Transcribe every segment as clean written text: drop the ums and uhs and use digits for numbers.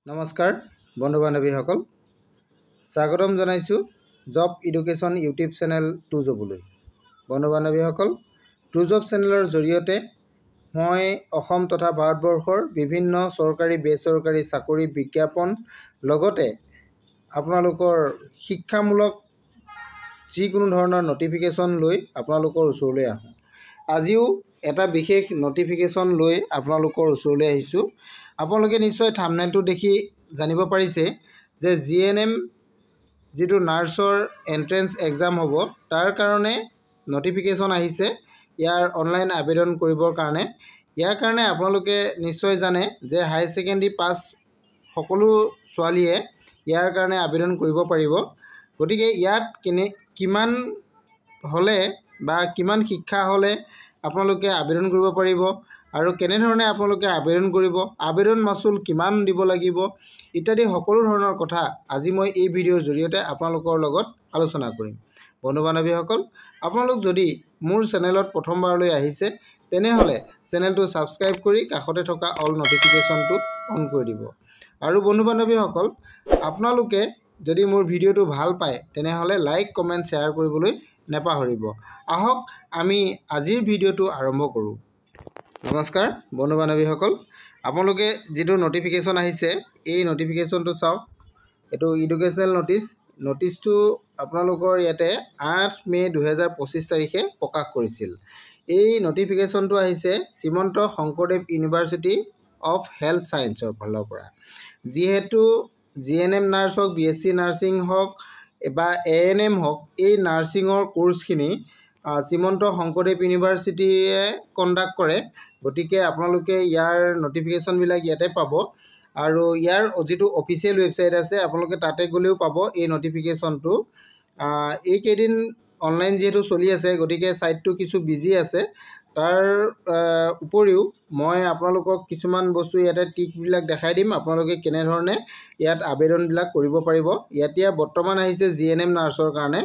নমস্কাৰ বন্ধু বান্ধৱীসকল স্বাগতম জনাইছোঁ job education YouTube channel to জবলৈ। বন্ধু বান্ধৱীসকল টু জব চেনেলৰ জৰিয়তে মই অসম তথা ভাৰতবৰ্ষৰ বিভিন্ন চৰকাৰী বেচৰকাৰী চাকৰি বিজ্ঞাপন লগতে আপোনালোকৰ শিক্ষামূলক যিকোনো ধৰণৰ নটিফিকেশ্যন লৈ আপোনালোকৰ ওচৰলৈ আহোঁ। আজিও এটা বিশেষ নটিফিকেশ্যন লৈ আপোনালোকৰ ওচৰলৈ আহিছোঁ। আপোনালোকে নিশ্চয় থাম্বনেইলটো দেখি জানিব পাৰিছে যে জিএনএম যিটো নাৰ্ছৰ এন্ট্ৰেন্স এক্সাম হ'ব তাৰ কাৰণে নটিফিকেশ্যন আহিছে ইয়াৰ অনলাইন আবেদন কৰিবৰ কাৰণে। ইয়াৰ কাৰণে আপোনালোকে নিশ্চয় জানে যে হাই ছেকেণ্ডাৰী পাছ সকলো ছোৱালীয়ে ইয়াৰ কাৰণে আবেদন কৰিব পাৰিব। গতিকে ইয়াত কিমান হ'লে বা কিমান শিক্ষা হ'লে আপোনালোকে আবেদন কৰিব পাৰিব আৰু কেনেধৰণে আপোনালোকে আবেদন কৰিব, আবেদন মাচুল কিমান দিব লাগিব ইত্যাদি সকলো ধৰণৰ কথা আজি মই এই ভিডিঅ'ৰ জৰিয়তে আপোনালোকৰ লগত আলোচনা কৰিম। বন্ধু বান্ধৱীসকল আপোনালোক যদি মোৰ চেনেলত প্ৰথমবাৰলৈ আহিছে তেনেহ'লে চেনেলটো ছাবস্ক্ৰাইব কৰি কাষতে থকা অল নটিফিকেশ্যনটো অন কৰি দিব। আৰু বন্ধু বান্ধৱীসকল আপোনালোকে যদি মোৰ ভিডিঅ'টো ভাল পায় তেনেহ'লে লাইক কমেণ্ট শ্বেয়াৰ কৰিবলৈ নেপাহৰিব। আহক আমি আজিৰ ভিডিঅ'টো আৰম্ভ কৰোঁ। নমস্কাৰ বন্ধু বান্ধৱীসকল, আপোনালোকে যিটো নটিফিকেশ্যন আহিছে এই নটিফিকেশ্যনটো চাওক। এইটো এডুকেশ্যনেল নটিচটো আপোনালোকৰ ইয়াতে 8 মে' 2025 তাৰিখে প্ৰকাশ কৰিছিল। এই নটিফিকেশ্যনটো আহিছে Srimanta Sankardev university of health ছায়েন্সৰ ফালৰ পৰা। যিহেতু জিএনএম নাৰ্ছ হওক, বিএছচি নাৰ্ছিং হওক বা এএনএম হওক, এই নাৰ্ছিঙৰ কোৰ্চখিনি শ্ৰীমন্ত শংকৰদেৱ ইউনিভাৰ্চিটিয়ে কণ্ডাক্ট কৰে। গতিকে আপোনালোকে ইয়াৰ নটিফিকেশ্যনবিলাক ইয়াতে পাব আৰু ইয়াৰ যিটো অফিচিয়েল ৱেবছাইট আছে আপোনালোকে তাতে গ'লেও পাব এই নটিফিকেশ্যনটো। এইকেইদিন অনলাইন যিহেতু চলি আছে গতিকে ছাইটটো কিছু বিজি আছে। তাৰ উপৰিও মই আপোনালোকক কিছুমান বস্তু ইয়াতে টিকবিলাক দেখাই দিম, আপোনালোকে কেনেধৰণে ইয়াত আবেদনবিলাক কৰিব পাৰিব। এতিয়া বৰ্তমান আহিছে জিএনএম নাৰ্ছৰ কাৰণে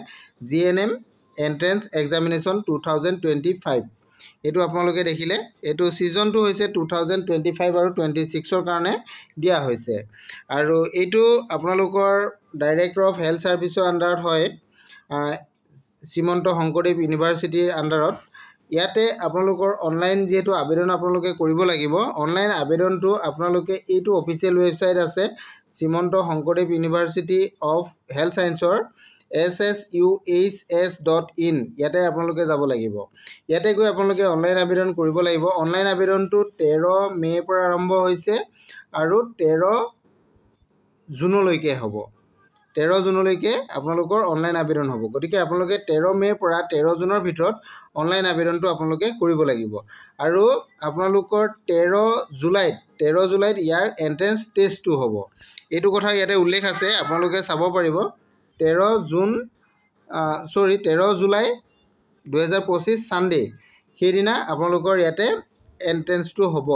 জিএনএম এন্ট্ৰেন্স এক্সামিনেশ্যন 2025। এইটো আপোনালোকে দেখিলে এইটো ছিজনটো হৈছে 2025 আৰু 26ৰ কাৰণে দিয়া হৈছে। আৰু এইটো আপোনালোকৰ ডাইৰেক্টৰ অফ হেল্থ ছাৰ্ভিচৰ আণ্ডাৰত হয়, শ্ৰীমন্ত শংকৰদেৱ ইউনিভাৰ্চিটিৰ আণ্ডাৰত। ইয়াতে আপোনালোকৰ অনলাইন যিহেতু আবেদন আপোনালোকে কৰিব লাগিব, অনলাইন আবেদনটো আপোনালোকে এইটো অফিচিয়েল ৱেবছাইট আছে Srimanta Sankardev university of health ছায়েন্সৰ ssuhs.in, ইয়াতে আপোনালোকে যাব লাগিব। ইয়াতে গৈ আপোনালোকে অনলাইন আবেদন কৰিব লাগিব। অনলাইন আবেদনটো 13 মে'ৰ পৰা আৰম্ভ হৈছে আৰু 13 জুনলৈকে হ'ব। 13 জুনলৈকে আপোনালোকৰ অনলাইন আবেদন হ'ব। গতিকে আপোনালোকে 13 মে'ৰ পৰা 13 জুনৰ ভিতৰত অনলাইন আবেদনটো আপোনালোকে কৰিব লাগিব। আৰু আপোনালোকৰ 13 জুলাইত ইয়াৰ এণ্ট্ৰেন্স টেষ্টটো হ'ব। এইটো কথা ইয়াতে উল্লেখ আছে, আপোনালোকে চাব পাৰিব। 13 জুলাই 2025 ছানডে সেইদিনা আপোনালোকৰ ইয়াতে এণ্ট্ৰেন্সটো হ'ব,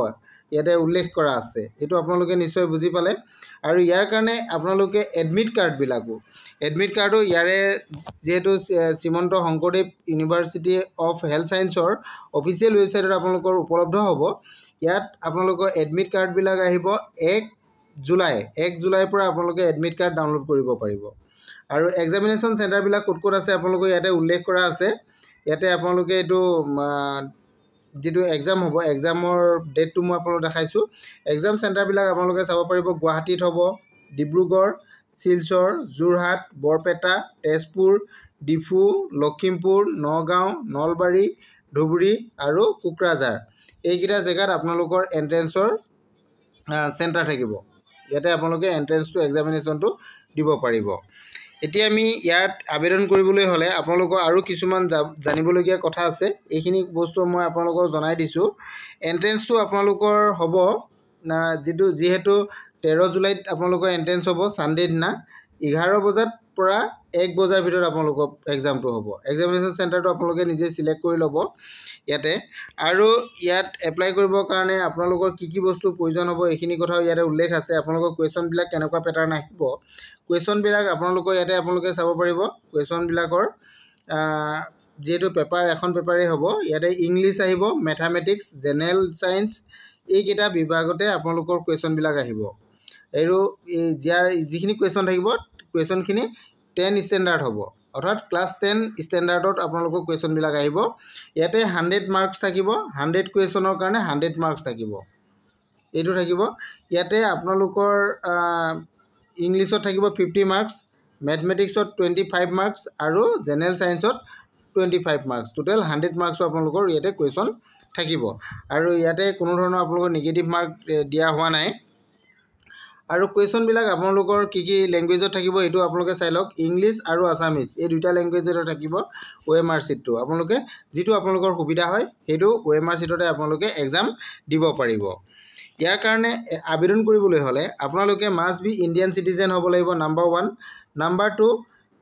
ইয়াতে উল্লেখ কৰা আছে। এইটো আপোনালোকে নিশ্চয় বুজি পালে। আৰু ইয়াৰ কাৰণে আপোনালোকে এডমিট কাৰ্ডো ইয়াৰে যিহেতু Srimanta Sankardev university of health ছায়েন্সৰ অফিচিয়েল ৱেবছাইটত আপোনালোকৰ উপলব্ধ হ'ব। ইয়াত আপোনালোকৰ এডমিট কাৰ্ডবিলাক আহিব 1 জুলাইৰ পৰা আপোনালোকে এডমিট কাৰ্ড ডাউনলোড কৰিব পাৰিব। আৰু এক্সামিনেশ্যন চেণ্টাৰবিলাক ক'ত ক'ত আছে আপোনালোকৰ ইয়াতে উল্লেখ কৰা আছে। ইয়াতে আপোনালোকে এইটো যিটো এক্সাম হ'ব এক্সামৰ ডেটটো মই আপোনালোকক দেখাইছোঁ। এক্সাম চেণ্টাৰবিলাক আপোনালোকে চাব পাৰিব। গুৱাহাটীত হ'ব, ডিব্ৰুগড়, শিলচৰ, যোৰহাট, বৰপেটা, তেজপুৰ, ডিফু, লখিমপুৰ, নগাঁও, নলবাৰী, ধুবুৰী আৰু কোকৰাঝাৰ, এইকেইটা জেগাত আপোনালোকৰ এণ্ট্ৰেন্সৰ চেণ্টাৰ থাকিব। ইয়াতে আপোনালোকে এণ্ট্ৰেন্সটো এক্সামিনেশ্যনটো দিব পাৰিব। এতিয়া আমি ইয়াত আবেদন কৰিবলৈ হ'লে আপোনালোকৰ আৰু কিছুমান জানিবলগীয়া কথা আছে। এইখিনি বস্তু মই আপোনালোকক জনাই দিছোঁ। এণ্ট্ৰেন্সটো আপোনালোকৰ হ'ব যিহেতু 13 জুলাইত আপোনালোকৰ এণ্ট্ৰেন্স হ'ব ছানডে দিনা 11 বজাৰ পৰা 1 বজাৰ ভিতৰত আপোনালোকৰ এক্সামটো হ'ব। এক্সামিনেশ্যন চেণ্টাৰটো আপোনালোকে নিজে ছিলেক্ট কৰি ল'ব ইয়াতে। আৰু ইয়াত এপ্লাই কৰিবৰ কাৰণে আপোনালোকৰ কি বস্তু প্ৰয়োজন হ'ব এইখিনি কথাও ইয়াতে উল্লেখ আছে। আপোনালোকৰ কুৱেশ্যনবিলাক কেনেকুৱা পেটাৰ্ণ আহিব, কুৱেশ্যনবিলাক আপোনালোকে চাব পাৰিব। কুৱেশ্যনবিলাকৰ যিহেতু এখন পেপাৰেই হ'ব, ইয়াতে ইংলিছ আহিব, মেথামেটিক্স, জেনেৰেল ছায়েন্স, এইকেইটা বিভাগতে আপোনালোকৰ কুৱেশ্যনবিলাক আহিব। আৰু যাৰ যিখিনি কুৱেশ্যন থাকিব কুৱেশ্যনখিনি 10 ষ্টেণ্ডাৰ্ড হ'ব অৰ্থাৎ ক্লাছ 10 ষ্টেণ্ডাৰ্ডত আপোনালোকৰ কুৱেশ্যনবিলাক আহিব ইয়াতে 100 মাৰ্কছ থাকিব 100 কুৱেশ্যনৰ কাৰণে 100 মাৰ্কছ থাকিব এইটো থাকিব ইয়াতে আপোনালোকৰ ইংলিছত থাকিব 50 মাৰ্কছ মেথমেটিক্সত 25 মাৰ্কছ আৰু জেনেৰেল সায়েন্সত 25 মাৰ্কছ টোটেল 100 মাৰ্কছৰ আপোনালোকৰ ইয়াতে কুৱেশ্যন থাকিব আৰু ইয়াতে কোনো ধৰণৰ আপোনালোকৰ নিগেটিভ মাৰ্ক দিয়া হোৱা নাই আৰু কুৱেশ্যনবিলাক আপোনালোকৰ কি কি ল্যাঙ্গুৱেজত থাকিব এটো আপোনালোকে চাই লওক ইংলিছ আৰু আসামিজ এই দুটা ল্যাঙ্গুৱেজত থাকিব OMR শীটটো আপোনালোকে যেটো আপোনালোকৰ সুবিধা হয় হেতু OMR শীটতে আপোনালোকে এক্সাম দিব পাৰিব ইয়াৰ কাৰণে আবেদন কৰিবলৈ হলে আপোনালোকে মাষ্ট বি ইণ্ডিয়ান সিটিজেন হ'ব লাগিব নাম্বাৰ 1 নাম্বাৰ 2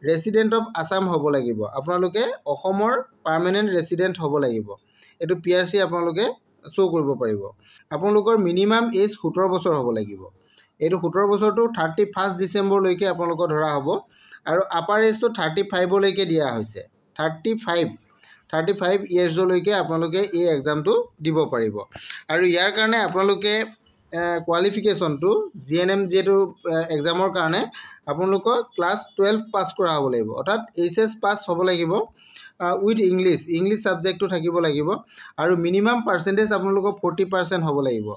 ৰেসিডেন্ট অফ আসাম হ'ব লাগিব আপোনালোকে অসমৰ পাৰ্মানেন্ট ৰেসিডেন্ট হ'ব লাগিব এটো PRC আপোনালোকে শো কৰিব পাৰিব আপোনালোকৰ মিনিমাম এজ 17 বছৰ হ'ব লাগিব এটো 17 বছৰটো 31 ডিসেম্বৰ লৈকে আপোনালোকৰ ধৰা হ'ব আৰু আপাৰ এজটো 35 লৈকে দিয়া হৈছে 35 ইয়াৰ্স লৈকে আপোনালোকে এই এক্সামটো দিব পাৰিব আৰু ইয়াৰ কাৰণে আপোনালোকে কোৱালিফিকেশনটো GNM যেটো এক্সামৰ কাৰণে আপোনালোকৰ ক্লাছ 12 পাস কৰা হ'ব লাগিব অৰ্থাৎ HS পাস হ'ব লাগিব উইথ ইংলিশ সাবজেক্টটো থাকিব লাগিব আৰু মিনিমাম পাৰ্সেন্টেজ আপোনালোকৰ 40% হ'ব লাগিব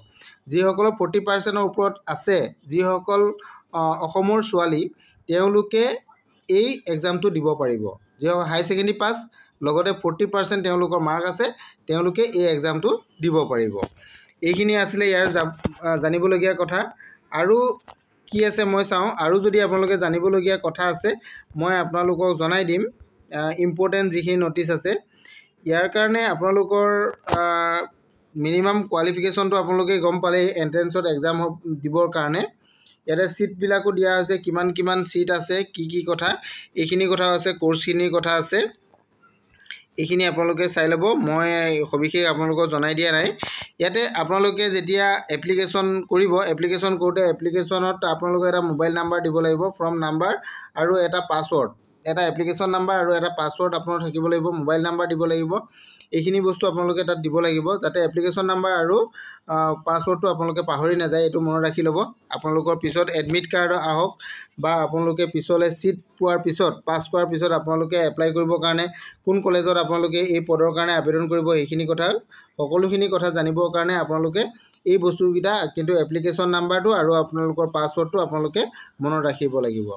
যিসকলৰ 40% ওপৰত আছে যিসকল অসমৰ ছোৱালী তেওঁলোকে এই এক্সামটো দিব পাৰিব যে হাই সেকেন্ডাৰী পাস লগতে 40% তেওঁলোকৰ মাৰ্ক আছে তেওঁলোকে এই এক্সামটো দিব পাৰিব এইখিনি আছিল ইয়াৰ জানিবলগীয়া কথা আৰু কি আছে মই চাও আৰু যদি আপোনালোকে জানিবলগীয়া কথা আছে মই আপোনালোকক জনাই দিম ইম্পৰ্টেন্ট যিখিনি নোটিস আছে ইয়াৰ কাৰণে আপোনালোকৰ মিনিমাম কোৱালিফিকেশনটো আপোনালোকে গম পালে এন্ট্ৰেন্সত এক্সাম দিবৰ কাৰণে ইয়াতে সিট বিলাকো দিয়া আছে কিমান সিট আছে কি কথা এইখিনি কথা আছে কোৰ্সখিনিৰ কথা আছে এইখিনি আপোনালোকে চাই লব মই সবিশেষ আপোনালোকক জনাই দিয়া নাই ইয়াতে আপোনালোকে যেতিয়া এপ্লিকেশন কৰিব এপ্লিকেশন কৰোতে এপ্লিকেশনত আপোনালোকে এটা মোবাইল নাম্বাৰ দিব লাগিব ফৰ্ম নাম্বাৰ আৰু এটা পাসওয়াৰ্ড এটা এপ্লিকেশন নাম্বাৰ আৰু এটা পাসওয়াৰ্ড আপোনালোক থাকিব লাগিব মোবাইল নাম্বাৰ দিব লাগিব এইখিনি বস্তু আপোনালোকে তাত দিব লাগিব যাতে এপ্লিকেশন নাম্বাৰ আৰু পাসওয়াৰ্ডটো আপোনালোকে পাহৰি না যায় এটো মনত ৰাখি লব আপোনালোকৰ পিছত এডমিট কাৰ্ড আহক বা আপোনালোকে পিছলে সিট পোৱাৰ পিছত পাস কৰাৰ পিছত আপোনালোকে এপ্লাই কৰিবৰ কাৰণে কোন কলেজত আপোনালোকে এই পদৰ কাৰণে আবেদন কৰিব এইখিনি কথা সকলোখিনি কথা জানিবৰ কাৰণে আপোনালোকে এই বস্তুকিটা কিন্তু এপ্লিকেশন নাম্বাৰটো আৰু আপোনালোকৰ পাসওয়াৰ্ডটো আপোনালোকে মনত ৰাখিব লাগিব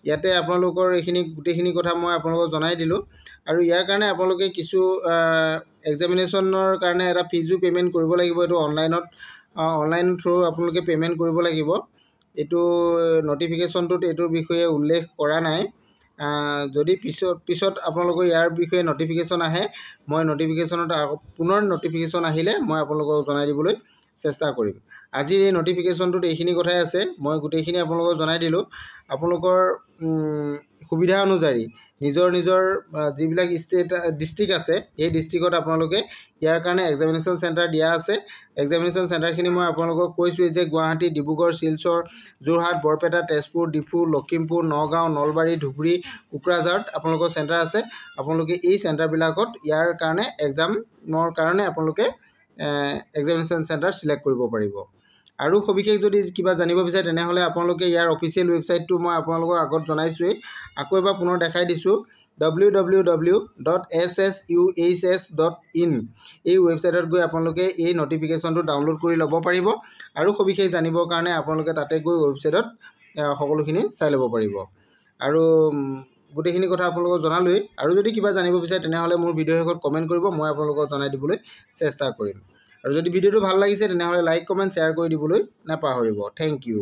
ইয়াতে আপোনালোকৰ এইখিনি গুটেখিনি কথা মই আপোনালোকক জনাই দিলো আৰু ইয়াৰ কাৰণে আপোনালোকে কিছু এক্সামিনেশনৰ কাৰণে এটা ফিজু পেমেন্ট কৰিব লাগিব এটো অনলাইন থ্ৰু আপোনালোকে পেমেন্ট কৰিব লাগিব এটো নটিফিকেশনটোত এটোৰ বিষয়ে উল্লেখ কৰা নাই যদি পিছত আপোনালোকৰ ইয়াৰ বিষয়ে নটিফিকেশন আহে মই নটিফিকেশনত পুনৰ নটিফিকেশন আহিলে মই আপোনালোকক জনাই দিবলৈ চেষ্টা কৰিম আজি এই নটিফিকেশনটোত এইখিনি কথাই আছে মই গুটেখিনি আপোনালোকক জনাই দিলো আপোনালোকৰ সুবিধা অনুযায়ী নিজৰ যিবিলাক ষ্টেট ডিস্ট্ৰিক্ট আছে এই ডিস্ট্ৰিক্টত আপোনালোকে ইয়াৰ কাৰণে এক্সামিনেশন সেন্টাৰ দিয়া আছে এক্সামিনেশন সেন্টাৰখিনি মই আপোনালোকক কৈছো যে গুৱাহাটী ডিব্ৰুগড় শিলচৰ যোৰহাট বৰপেটা তেজপুৰ ডিফু লখিমপুৰ নগাঁও নলবাৰী ধুবুৰী কোকৰাঝাৰত আপোনালোকৰ সেন্টাৰ আছে আপোনালোকে এই সেন্টাৰবিলাকত ইয়াৰ কাৰণে এক্সামৰ কাৰণে আপোনালোকে এক্সামিনেশন সেন্টাৰ সিলেক্ট কৰিব পাৰিব আৰু সবিশেষ যদি কিবা জানিব বিচাৰে তেনেহলে আপোনালোকে ইয়াৰ অফিচিয়েল ৱেবসাইটটো মই আপোনালোকক আগত জনাইছোই আকৌ এবাৰ পুনৰ দেখাই দিছো www.ssuhs.in এই ৱেবসাইটত গৈ আপোনালোকে এই নটিফিকেশনটো ডাউনলোড কৰি ল'ব পাৰিব আৰু সবিশেষ জানিবৰ কাৰণে আপোনালোকে তাতে গৈ ৱেবসাইটত সকলোখিনি চাই ল'ব পাৰিব আৰু গুটেখিনি কথা আপোনালোকক জনালৈ আৰু যদি কিবা জানিব বিচাৰে তেনেহলে মোৰ ভিডিঅ শেষত কমেন্ট কৰিব মই আপোনালোকক জনাই দিবলৈ চেষ্টা কৰিম আৰু যদি ভিডিঅটো ভাল লাগিছে তেনেহলে লাইক কমেন্ট শেয়াৰ কৰি দিবলৈ নাপাহৰিব থ্যাংক ইউ